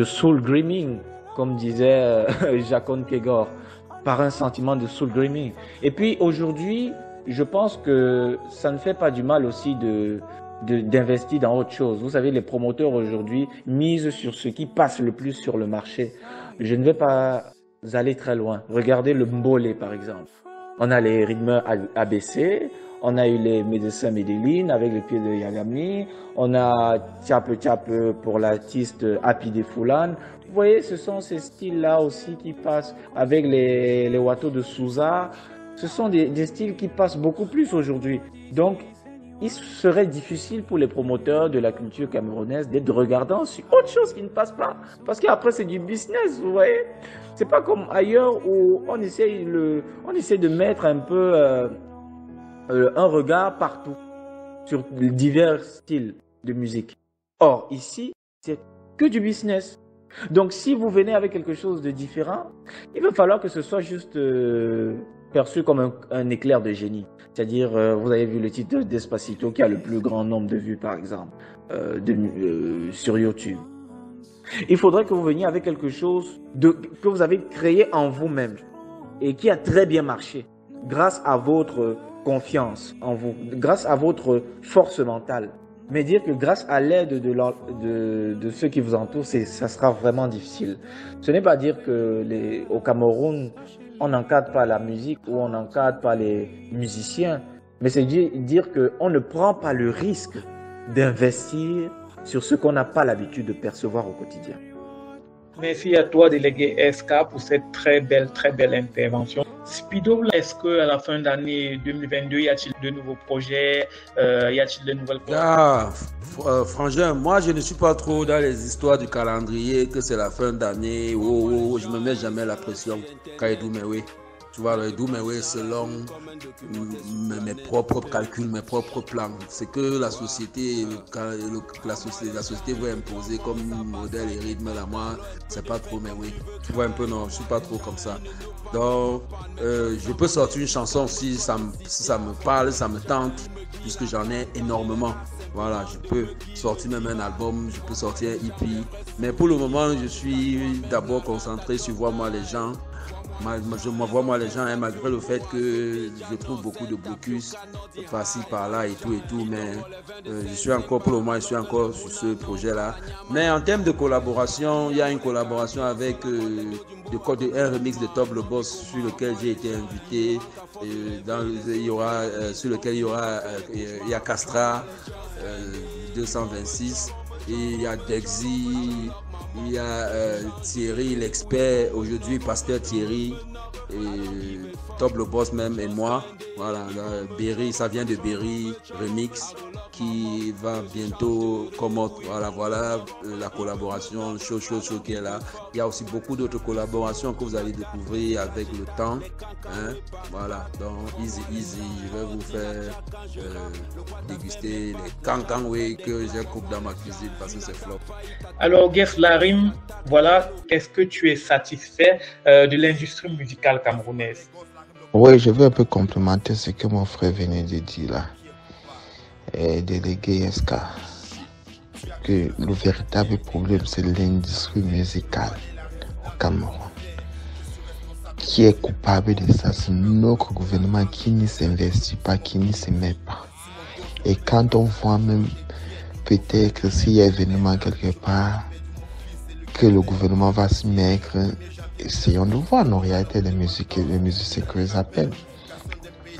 soul dreaming, comme disait Jacon Kegor, par un sentiment de soul dreaming. Et puis aujourd'hui, je pense que ça ne fait pas du mal aussi d'investir dans autre chose. Vous savez, les promoteurs aujourd'hui misent sur ce qui passe le plus sur le marché. Je ne vais pas aller très loin. Regardez le mbolé, par exemple. On a les rythmes ABC, on a eu les médecins Medellin avec les pieds de Yagami, on a Tchape Tchape pour l'artiste Happy de Fulan. Vous voyez, ce sont ces styles-là aussi qui passent avec les Wato de Souza. Ce sont des styles qui passent beaucoup plus aujourd'hui. Donc, il serait difficile pour les promoteurs de la culture camerounaise d'être regardants sur autre chose qui ne passe pas. Parce qu'après, c'est du business, vous voyez. C'est pas comme ailleurs où on essaie de mettre un peu un regard partout sur divers styles de musique. Or, ici, c'est que du business. Donc, si vous venez avec quelque chose de différent, il va falloir que ce soit juste perçu comme un éclair de génie. C'est-à-dire, vous avez vu le titre Despacito qui a le plus grand nombre de vues, par exemple, sur YouTube. Il faudrait que vous veniez avec quelque chose que vous avez créé en vous-même et qui a très bien marché grâce à votre confiance en vous, grâce à votre force mentale. Mais dire que grâce à l'aide de ceux qui vous entourent, ça sera vraiment difficile. Ce n'est pas dire que au Cameroun, on n'encadre pas la musique ou on n'encadre pas les musiciens, mais c'est dire qu'on ne prend pas le risque d'investir sur ce qu'on n'a pas l'habitude de percevoir au quotidien. Merci à toi, délégué SK, pour cette très belle intervention. Speedo, est-ce qu'à la fin d'année 2022, y a-t-il de nouveaux projets, y a-t-il de nouvelles Frangin, moi je ne suis pas trop dans les histoires du calendrier, que c'est la fin d'année, je me mets jamais la pression. Oui. Tu vois, le Douméwé selon mes propres calculs, mes propres plans. C'est que la société veut imposer comme modèle et rythme là, moi, c'est pas trop, mais oui. Tu vois un peu, non, je suis pas trop comme ça. Donc, je peux sortir une chanson si ça me parle, ça me tente, puisque j'en ai énormément. Voilà, je peux sortir même un album, je peux sortir un EP. Mais pour le moment, je suis d'abord concentré sur voir moi les gens Moi, les gens, hein, malgré le fait que je trouve beaucoup de blocus par-ci, par-là et tout, mais je suis encore, pour le moment, je suis encore sur ce projet-là. Mais en termes de collaboration, il y a une collaboration avec un remix de Top le Boss sur lequel j'ai été invité. Sur lequel il y a Castra 226, et il y a Dexy, il y a Thierry l'expert, aujourd'hui Pasteur Thierry, et Top le Boss même, et moi. Voilà, Berry, ça vient de Berry Remix qui va bientôt commencer. Voilà la collaboration chaud qui est là. Il y a aussi beaucoup d'autres collaborations que vous allez découvrir avec le temps. Hein? Voilà, donc easy, je vais vous faire déguster les cancan que j'ai coupé dans ma cuisine parce que c'est flop. Alors, Guess Larim, voilà, est-ce que tu es satisfait de l'industrie musicale camerounaise? Oui, je veux un peu complémenter ce que mon frère venait de dire là. Délégué SK. Que le véritable problème, c'est l'industrie musicale au Cameroun. Qui est coupable de ça? C'est notre gouvernement qui ne s'investit pas, qui ne se met pas. Et quand on voit même peut-être s'il y a événement quelque part, que le gouvernement va se mettre, essayons de voir en réalité les musiciens que les appellent.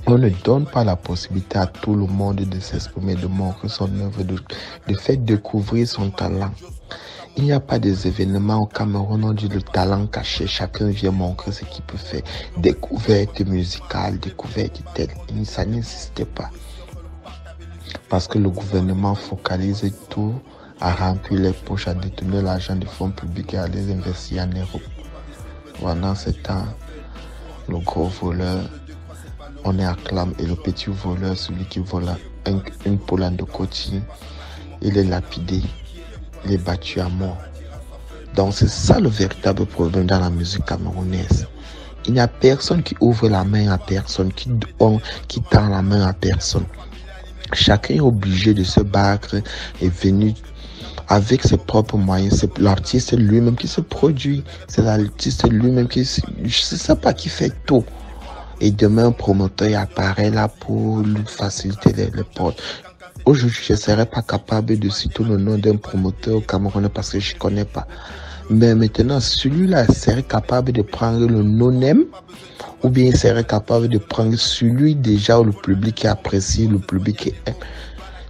On ne donne pas la possibilité à tout le monde de s'exprimer, de montrer son œuvre, de faire découvrir son talent. Il n'y a pas des événements au Cameroun, on dit le talent caché, chacun vient montrer ce qu'il peut faire. Découverte musicale, découverte telle, ça n'existe pas. Parce que le gouvernement focalise tout à remplir les poches, à détourner l'argent des fonds publics et à les investir en Europe. Pendant ce temps, le gros voleur, on est acclamé, et le petit voleur, celui qui vole une poule de coaching, il est lapidé, il est battu à mort. Donc c'est ça le véritable problème dans la musique camerounaise. Il n'y a personne qui ouvre la main à personne, qui tend la main à personne. Chacun est obligé de se battre et venir avec ses propres moyens. C'est l'artiste lui-même qui se produit. C'est l'artiste lui-même qui... Je sais pas qui fait tout. Et demain, un promoteur apparaît là pour lui faciliter les portes. Aujourd'hui, je ne serais pas capable de citer le nom d'un promoteur au Cameroun parce que je ne connais pas. Mais maintenant, celui-là serait capable de prendre le non-aime, ou bien il serait capable de prendre celui déjà où le public apprécie, le public aime.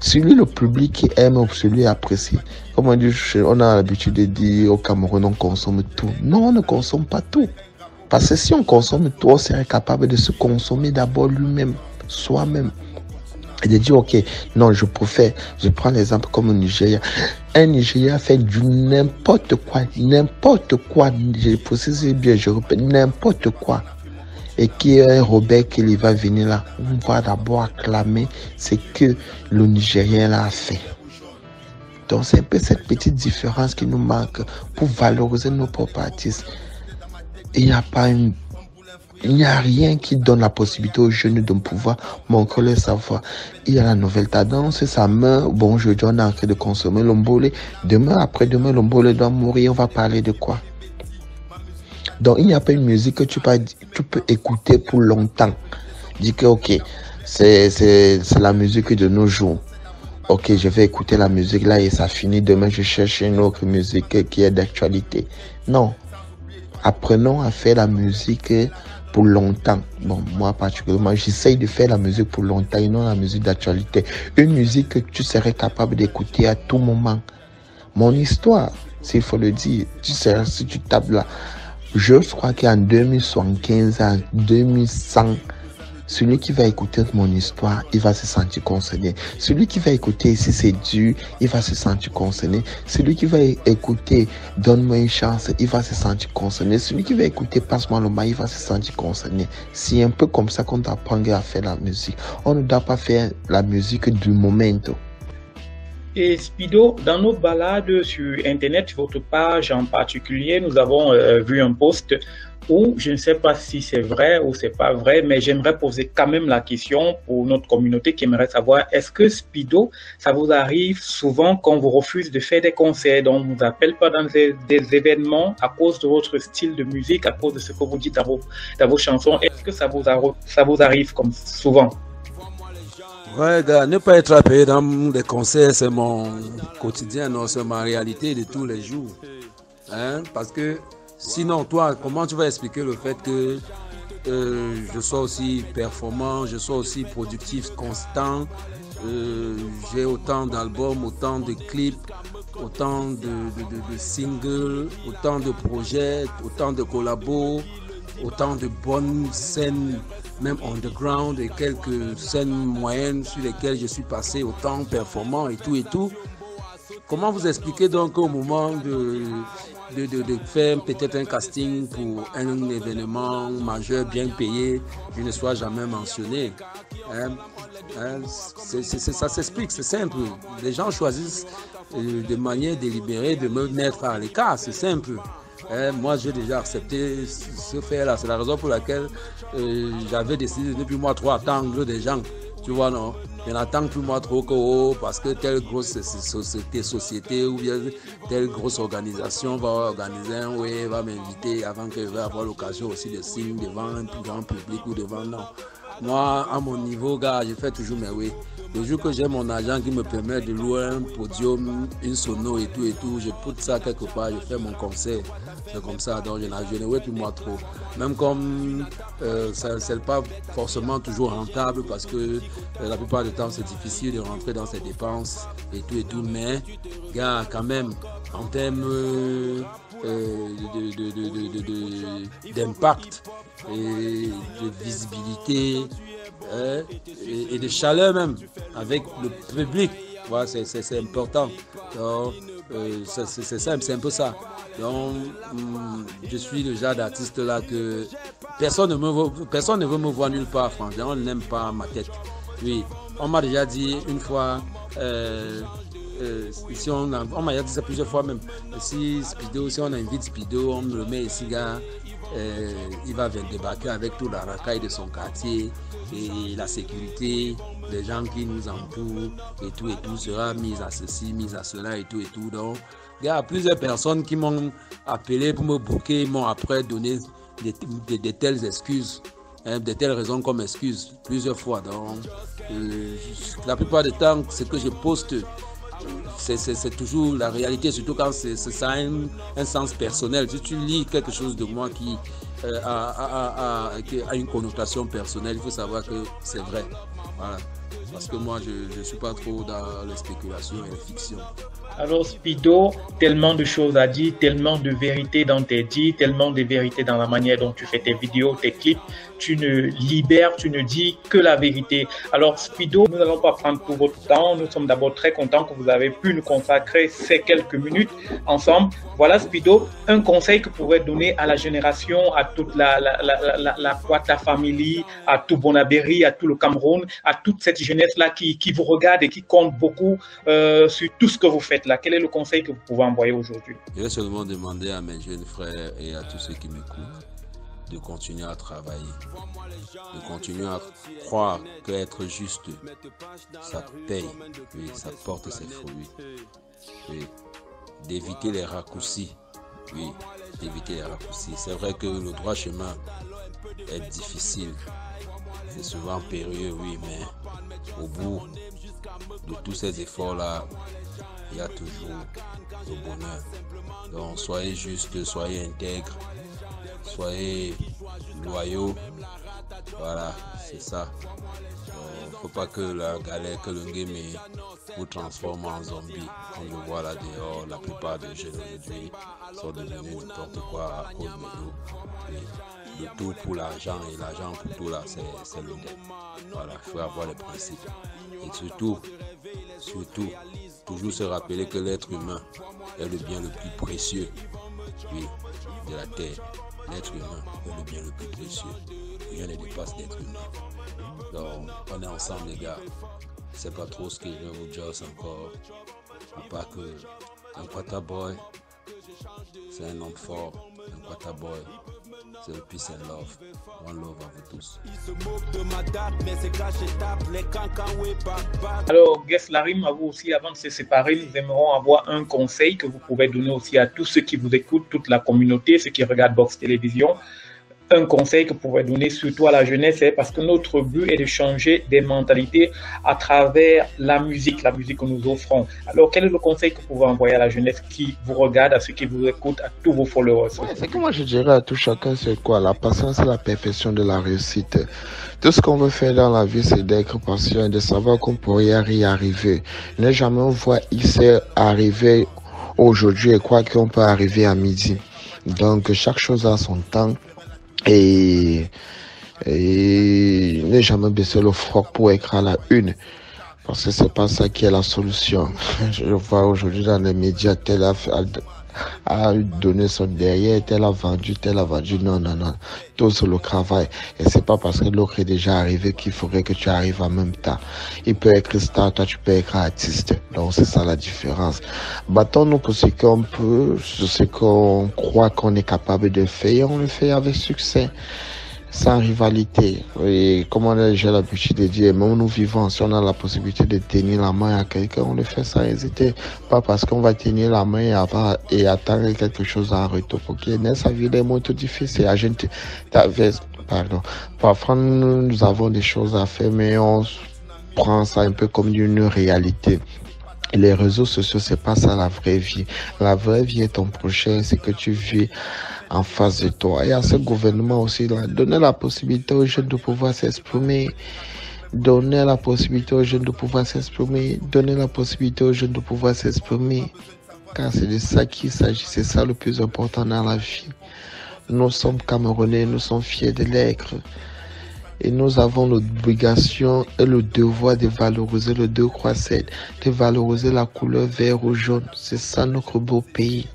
Celui le public qui aime ou celui apprécie. Comme on dit, on a l'habitude de dire au Cameroun, on consomme tout. Non, on ne consomme pas tout. Parce que si on consomme tout, on serait capable de se consommer d'abord lui-même, soi-même. Et de dire, ok, non, je prends l'exemple comme au Nigeria. Un Nigeria fait du n'importe quoi, je précise bien, je répète, n'importe quoi. Et qui est un Robert qui va venir là, on va d'abord acclamer ce que le Nigérien a fait. Donc c'est un peu cette petite différence qui nous manque pour valoriser nos propres artistes. Il n'y a rien qui donne la possibilité aux jeunes de pouvoir montrer leur savoir. Il y a la nouvelle tendance, ça meurt. Bon, aujourd'hui, on est en train de consommer l'ombolé. Demain, après-demain, l'ombolé doit mourir. On va parler de quoi? Donc, il n'y a pas une musique que tu peux écouter pour longtemps. Dis que, ok, c'est la musique de nos jours. Ok, je vais écouter la musique là et ça finit. Demain, je cherche une autre musique qui est d'actualité. Non. Apprenons à faire la musique pour longtemps. Bon, moi particulièrement, j'essaye de faire la musique pour longtemps et non la musique d'actualité. Une musique que tu serais capable d'écouter à tout moment. Mon histoire, s'il faut le dire, tu sais, si tu tapes là, je crois qu'en 2075, en 2100, celui qui va écouter mon histoire, il va se sentir concerné. Celui qui va écouter Si c'est dur, il va se sentir concerné. Celui qui va écouter Donne-moi une chance, il va se sentir concerné. Celui qui va écouter Passe-moi le mail, il va se sentir concerné. C'est un peu comme ça qu'on doit apprendre à faire la musique. On ne doit pas faire la musique du moment. Et Speedo, dans nos balades sur Internet, sur votre page en particulier, nous avons vu un post où, je ne sais pas si c'est vrai ou c'est pas vrai, mais j'aimerais poser quand même la question pour notre communauté qui aimerait savoir, est-ce que Speedo, ça vous arrive souvent qu'on vous refuse de faire des concerts, on ne vous appelle pas dans des événements à cause de votre style de musique, à cause de ce que vous dites dans vos chansons? Est-ce que ça vous arrive comme souvent? Ouais, gars, ne pas être appelé dans des concerts, c'est mon quotidien, non, c'est ma réalité de tous les jours. Hein? Parce que sinon, toi, comment tu vas expliquer le fait que je sois aussi performant, je sois aussi productif, constant, j'ai autant d'albums, autant de clips, autant de singles, autant de projets, autant de collabos, autant de bonnes scènes, même underground, et quelques scènes moyennes sur lesquelles je suis passé, autant performant et tout. Comment vous expliquer donc au moment de faire peut-être un casting pour un événement majeur bien payé, je ne sois jamais mentionné? Ça s'explique, c'est simple. Les gens choisissent de manière délibérée de me mettre à l'écart, c'est simple. Moi, j'ai déjà accepté ce fait-là. C'est la raison pour laquelle j'avais décidé depuis moi trop attendre des gens. Tu vois, non? Je n'attends plus moi trop que parce que telle grosse société ou bien telle grosse organisation va organiser va m'inviter avant que je vais avoir l'occasion aussi de signer devant un plus grand public ou devant non. Moi, à mon niveau, gars, je fais toujours mes oui. Le jour que j'ai mon agent qui me permet de louer un podium, une sono et tout, je pute ça quelque part, je fais mon concert. C'est comme ça, donc je ne vais plus moi trop. Même comme ça c'est pas forcément toujours rentable parce que la plupart du temps c'est difficile de rentrer dans ces dépenses et tout, mais gars, quand même, en termes d'impact et de visibilité, et de chaleur même avec le public, voilà, c'est important. Donc c'est simple, c'est un peu ça. Donc je suis le genre d'artiste là que personne ne veut me voir nulle part, franchement. On n'aime pas ma tête. Oui, on m'a déjà dit une fois, si on m'a dit ça plusieurs fois même, si on invite Speedo, on me le met ici, gars, il va débarquer avec toute la racaille de son quartier et la sécurité, les gens qui nous entourent et tout sera mis à ceci, mis à cela et tout. Donc, il y a plusieurs personnes qui m'ont appelé pour me booker, m'ont après donné de telles excuses, de telles raisons comme excuses plusieurs fois. Donc, la plupart du temps, ce que je poste, c'est toujours la réalité, surtout quand ça a un sens personnel. Si tu lis quelque chose de moi qui a une connotation personnelle, il faut savoir que c'est vrai. Voilà. Parce que moi, je ne suis pas trop dans les spéculations et les fictions. Alors Speedo, tellement de choses à dire, tellement de vérité dans tes dits, tellement de vérité dans la manière dont tu fais tes vidéos, tes clips. Tu ne libères, tu ne dis que la vérité. Alors Speedo, nous n'allons pas prendre tout votre temps. Nous sommes d'abord très contents que vous avez pu nous consacrer ces quelques minutes ensemble. Voilà Speedo, un conseil que vous pouvez donner à la génération, à toute la Kwata Family, à tout Bonabéry, à tout le Cameroun, à toute cette jeunesse-là qui vous regarde et qui compte beaucoup sur tout ce que vous faites là. Quel est le conseil que vous pouvez envoyer aujourd'hui? Je vais seulement demander à mes jeunes frères et à tous ceux qui m'écoutent de continuer à travailler, de continuer à croire qu'être juste, ça paye, oui, ça porte ses fruits, oui, d'éviter les raccourcis, oui, d'éviter les raccourcis. C'est vrai que le droit chemin est difficile, c'est souvent périlleux, oui, mais au bout de tous ces efforts-là, il y a toujours le bonheur. Donc soyez juste, soyez intègre, soyez loyaux. Voilà, c'est ça. Il ne faut pas que la galère, que le game vous transforme en zombie. Comme je vois là dehors, la plupart des jeunes aujourd'hui sont devenus n'importe quoi à cause de nous. Le tout pour l'argent et l'argent pour tout là, c'est le dé. Voilà, il faut avoir les principes. Et surtout, toujours se rappeler que l'être humain est le bien le plus précieux, oui, de la terre. L'être humain est le bien le plus précieux. Rien ne dépasse l'être humain. Donc, on est ensemble, les gars. Je ne sais pas trop ce que je vais vous dire encore. N'oublie pas que un Quata Boy, c'est un homme fort. Un Quata Boy, c'est le peace and love. One love à vous tous. Alors, Guest Larim, à vous aussi, avant de se séparer, nous aimerons avoir un conseil que vous pouvez donner aussi à tous ceux qui vous écoutent, toute la communauté, ceux qui regardent Box Télévision. Un conseil que vous pouvez donner surtout à la jeunesse, c'est parce que notre but est de changer des mentalités à travers la musique que nous offrons. Alors, quel est le conseil que vous pouvez envoyer à la jeunesse qui vous regarde, à ceux qui vous écoutent, à tous vos followers? C'est que moi je dirais à tout chacun, c'est quoi? La patience, c'est la perfection de la réussite. Tout ce qu'on veut faire dans la vie, c'est d'être patient et de savoir qu'on pourrait y arriver. Ne jamais voir X arriver aujourd'hui et croire qu'on peut arriver à midi. Donc, chaque chose a son temps. Et ne jamais baisser le froc pour être à la une, parce que c'est pas ça qui est la solution. Je vois aujourd'hui dans les médias, tel a donné son derrière, tel a vendu, non, tout sur le travail. Et c'est pas parce que l'autre est déjà arrivé qu'il faudrait que tu arrives en même temps. Il peut être star, toi tu peux être artiste. Donc c'est ça la différence. Battons-nous pour ce qu'on peut, ce qu'on croit qu'on est capable de faire, on le fait avec succès. Sans rivalité. Et comme j'ai l'habitude de dire, même nous vivons, si on a la possibilité de tenir la main à quelqu'un, on le fait sans hésiter. Pas parce qu'on va tenir la main et attendre quelque chose en retour. Ok, mais sa vie est muito difficile. Parfois, nous avons des choses à faire, mais on prend ça un peu comme une réalité. Les réseaux sociaux, c'est pas ça la vraie vie. La vraie vie est ton prochain, c'est que tu vis en face de toi. Et à ce gouvernement aussi, là, donner la possibilité aux jeunes de pouvoir s'exprimer. Donner la possibilité aux jeunes de pouvoir s'exprimer. Donner la possibilité aux jeunes de pouvoir s'exprimer. Car c'est de ça qu'il s'agit. C'est ça le plus important dans la vie. Nous sommes Camerounais, nous sommes fiers de l'être. Et nous avons l'obligation et le devoir de valoriser le 2-3-7, de valoriser la couleur vert ou jaune. C'est ça notre beau pays.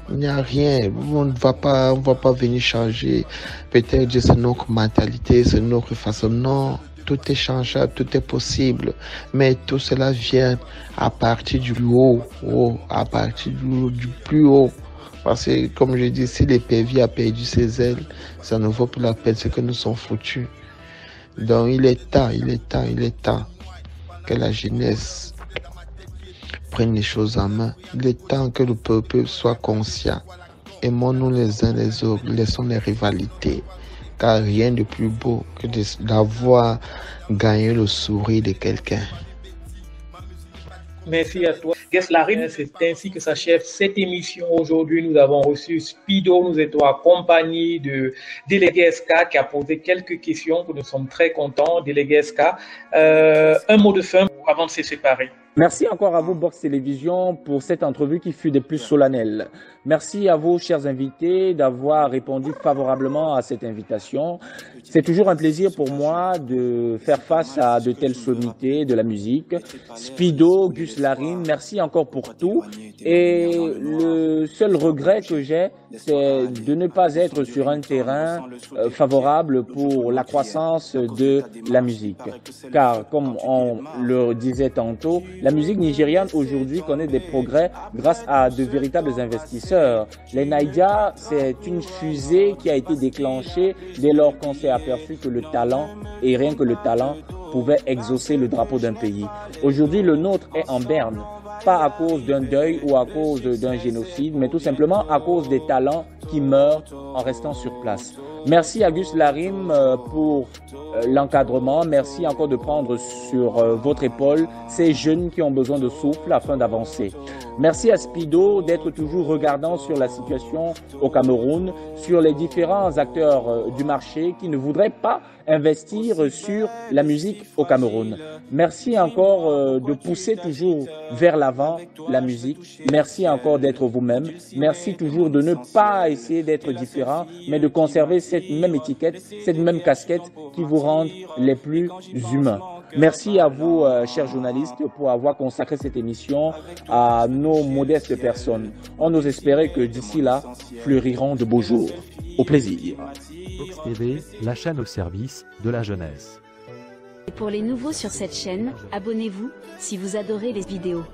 Il n'y a rien. On ne va pas venir changer. Peut-être que c'est notre mentalité, c'est notre façon. Non, tout est changeable, tout est possible. Mais tout cela vient à partir du haut, à partir du plus haut. Parce que, comme je dis, si l'épervier a perdu ses ailes, ça ne vaut plus la peine, c'est que nous sommes foutus. Donc, il est temps que la jeunesse prenne les choses en main. Il est temps que le peuple soit conscient. Aimons-nous les uns les autres, laissons les rivalités. Car rien de plus beau que d'avoir gagné le sourire de quelqu'un. Merci à toi. Guest Larim, c'est ainsi que s'achève cette émission. Aujourd'hui, nous avons reçu Speedo. Nous étions accompagnés de Délégué SK qui a posé quelques questions. Nous sommes très contents. Délégué SK, un mot de fin avant de se séparer. Merci encore à vous, Box Télévision, pour cette entrevue qui fut des plus solennelles. Merci à vous, chers invités, d'avoir répondu favorablement à cette invitation. C'est toujours un plaisir pour moi de faire face à de telles sommités de la musique. Speedo, Gus Larim, merci encore pour tout. Et le seul regret que j'ai, c'est de ne pas être sur un terrain favorable pour la croissance de la musique. Car, comme on le disait tantôt, la musique nigériane aujourd'hui connaît des progrès grâce à de véritables investisseurs. Les Naija, c'est une fusée qui a été déclenchée dès lors qu'on s'est aperçu que le talent, et rien que le talent, pouvait exaucer le drapeau d'un pays. Aujourd'hui, le nôtre est en berne. Pas à cause d'un deuil ou à cause d'un génocide, mais tout simplement à cause des talents qui meurent en restant sur place. Merci à Gus Larim pour l'encadrement. Merci encore de prendre sur votre épaule ces jeunes qui ont besoin de souffle afin d'avancer. Merci à Speedo d'être toujours regardant sur la situation au Cameroun, sur les différents acteurs du marché qui ne voudraient pas investir sur la musique au Cameroun. Merci encore de pousser toujours vers l'avant la musique. Merci encore d'être vous-même. Merci toujours de ne pas essayer d'être différent, mais de conserver cette même étiquette, cette même casquette qui vous rend les plus humains. Merci à vous, chers journalistes, pour avoir consacré cette émission à nos modestes personnes. On nous espérait que d'ici là, fleuriront de beaux jours. Au plaisir. Box TV, la chaîne au service de la jeunesse. Et pour les nouveaux sur cette chaîne, abonnez-vous si vous adorez les vidéos.